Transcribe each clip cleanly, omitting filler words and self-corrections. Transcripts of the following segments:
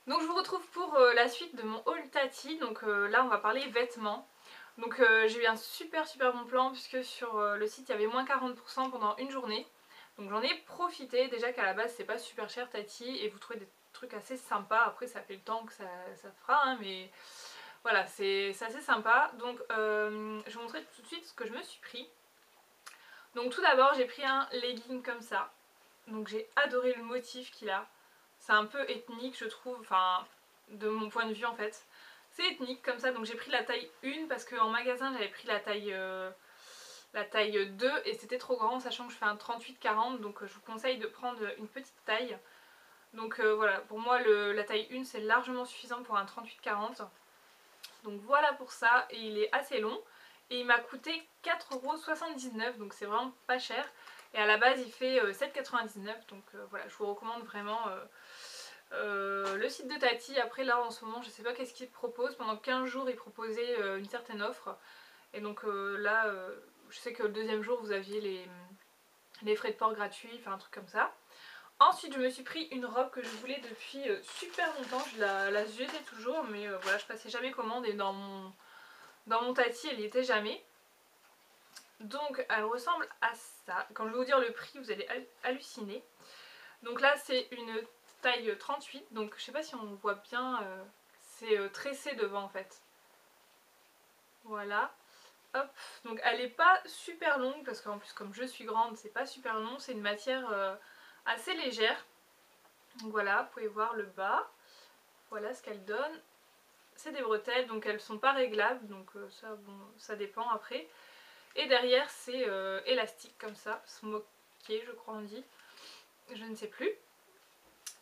Donc je vous retrouve pour la suite de mon haul Tati. Donc là on va parler vêtements. Donc j'ai eu un super bon plan puisque sur le site il y avait moins 40% pendant une journée. Donc j'en ai profité, déjà qu'à la base c'est pas super cher Tati et vous trouvez des trucs assez sympas. Après ça fait le temps que ça fera hein, mais voilà c'est assez sympa. Donc je vais vous montrer tout de suite ce que je me suis pris. Donc tout d'abord j'ai pris un legging comme ça. Donc j'ai adoré le motif qu'il a. C'est un peu ethnique je trouve, enfin de mon point de vue en fait. C'est ethnique comme ça, donc j'ai pris la taille 1 parce qu'en magasin j'avais pris la taille 2 et c'était trop grand sachant que je fais un 38-40 donc je vous conseille de prendre une petite taille. Donc voilà, pour moi la taille 1 c'est largement suffisant pour un 38-40. Donc voilà pour ça, et il est assez long et il m'a coûté 4,79 € donc c'est vraiment pas cher. Et à la base il fait 7,99 € donc voilà, je vous recommande vraiment le site de Tati. Après là en ce moment je sais pas qu'est-ce qu'il propose, pendant 15 jours il proposait une certaine offre. Et donc là je sais que le deuxième jour vous aviez les frais de port gratuits, enfin un truc comme ça. Ensuite je me suis pris une robe que je voulais depuis super longtemps, je la jetais toujours mais voilà je passais jamais commande et dans mon Tati elle n'y était jamais. Donc elle ressemble à ça. Quand je vais vous dire le prix vous allez halluciner. Donc là c'est une taille 38, donc je sais pas si on voit bien, c'est tressé devant en fait. Voilà. Hop, donc elle est pas super longue parce qu'en plus comme je suis grande c'est pas super long, c'est une matière assez légère. Donc voilà, vous pouvez voir le bas, voilà ce qu'elle donne. C'est des bretelles donc elles sont pas réglables donc ça bon ça dépend après. Et derrière c'est élastique comme ça, smoké je crois on dit, je ne sais plus.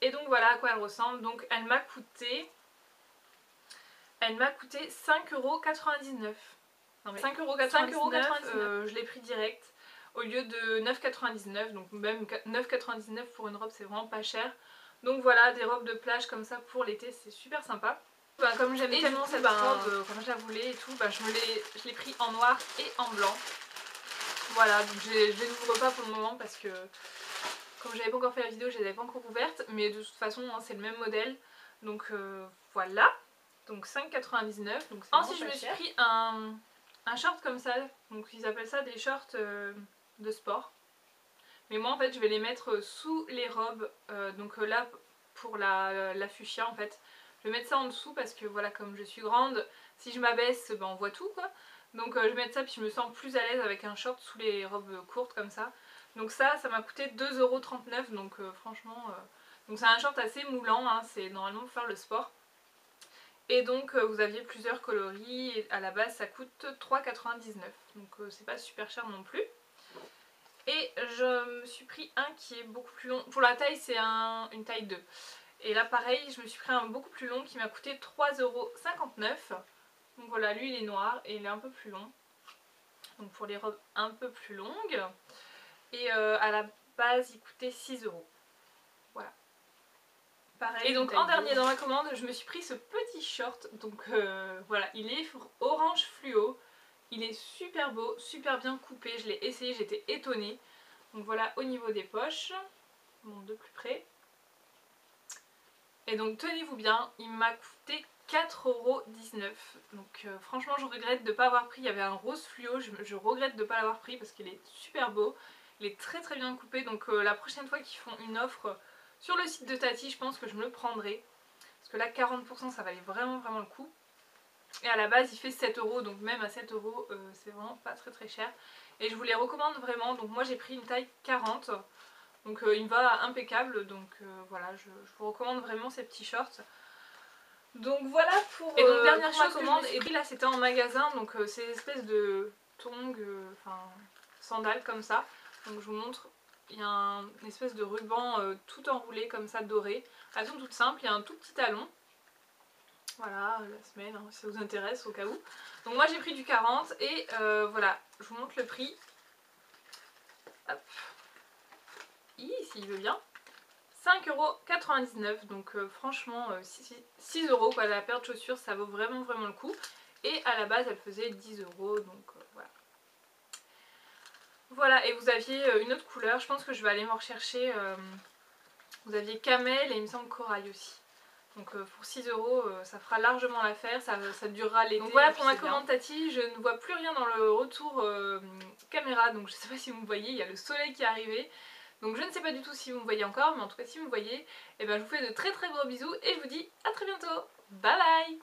Et donc voilà à quoi elle ressemble. Donc elle m'a coûté 5,99 €. Non mais 5,99 €, je l'ai pris direct au lieu de 9,99 €, donc même 9,99 € pour une robe c'est vraiment pas cher. Donc voilà, des robes de plage comme ça pour l'été c'est super sympa. Bah, comme j'aime tellement cette robe, comme je la voulais et tout, bah, je l'ai pris en noir et en blanc. Voilà, donc je les ouvre pas pour le moment parce que comme j'avais pas encore fait la vidéo, je les avais pas encore ouvertes, mais de toute façon hein, c'est le même modèle. Donc voilà, donc 5,99 €. Ensuite je me suis pris un short comme ça, donc ils appellent ça des shorts de sport. Mais moi en fait je vais les mettre sous les robes, donc là pour la fuchsia en fait. Je vais mettre ça en dessous parce que voilà comme je suis grande, si je m'abaisse ben, on voit tout quoi. Donc je vais mettre ça puis je me sens plus à l'aise avec un short sous les robes courtes comme ça. Donc ça m'a coûté 2,39 € donc franchement... donc c'est un short assez moulant, hein, c'est normalement pour faire le sport. Et donc vous aviez plusieurs coloris et à la base ça coûte 3,99 €. Donc c'est pas super cher non plus. Et je me suis pris un qui est beaucoup plus long. Pour la taille c'est une taille 2. Et là pareil je me suis pris un beaucoup plus long qui m'a coûté 3,59 €. Donc voilà, lui il est noir et il est un peu plus long. Donc pour les robes un peu plus longues. Et à la base il coûtait 6 €. Voilà. Pareil, et donc en dernier dans ma commande je me suis pris ce petit short. Donc voilà, il est orange fluo. Il est super beau, super bien coupé, je l'ai essayé, j'étais étonnée. Donc voilà au niveau des poches, bon, de plus près. Et donc tenez-vous bien, il m'a coûté 4,19 €. Donc franchement je regrette de ne pas avoir pris, il y avait un rose fluo, je regrette de ne pas l'avoir pris parce qu'il est super beau. Il est très bien coupé, donc la prochaine fois qu'ils font une offre sur le site de Tati, je pense que je me le prendrai. Parce que là 40% ça valait vraiment le coup. Et à la base il fait 7 €, donc même à 7 € c'est vraiment pas très cher. Et je vous les recommande vraiment, donc moi j'ai pris une taille 40. Donc il me va impeccable, donc voilà, je vous recommande vraiment ces petits shorts. Donc voilà pour... Et donc dernière chose que je me suis pris, là c'était en magasin, donc c'est une espèce de tongs, enfin sandales comme ça. Donc je vous montre, il y a une espèce de ruban tout enroulé comme ça doré. Elles sont toutes simples, il y a un tout petit talon. Voilà, la semelle, hein, si ça vous intéresse au cas où. Donc moi j'ai pris du 40 et voilà, je vous montre le prix. Hop. S'il veut bien. 5,99 €, donc franchement 6 € quoi, la paire de chaussures ça vaut vraiment le coup. Et à la base elle faisait 10 €, donc voilà. Voilà, et vous aviez une autre couleur, je pense que je vais aller m'en rechercher. Vous aviez camel et il me semble corail aussi. Donc pour 6 € ça fera largement l'affaire, ça durera l'été. Donc voilà pour ma commande Tati, je ne vois plus rien dans le retour caméra, donc je sais pas si vous me voyez, il y a le soleil qui est arrivé. Donc je ne sais pas du tout si vous me voyez encore, mais en tout cas si vous me voyez, et ben je vous fais de très très gros bisous et je vous dis à très bientôt. Bye bye.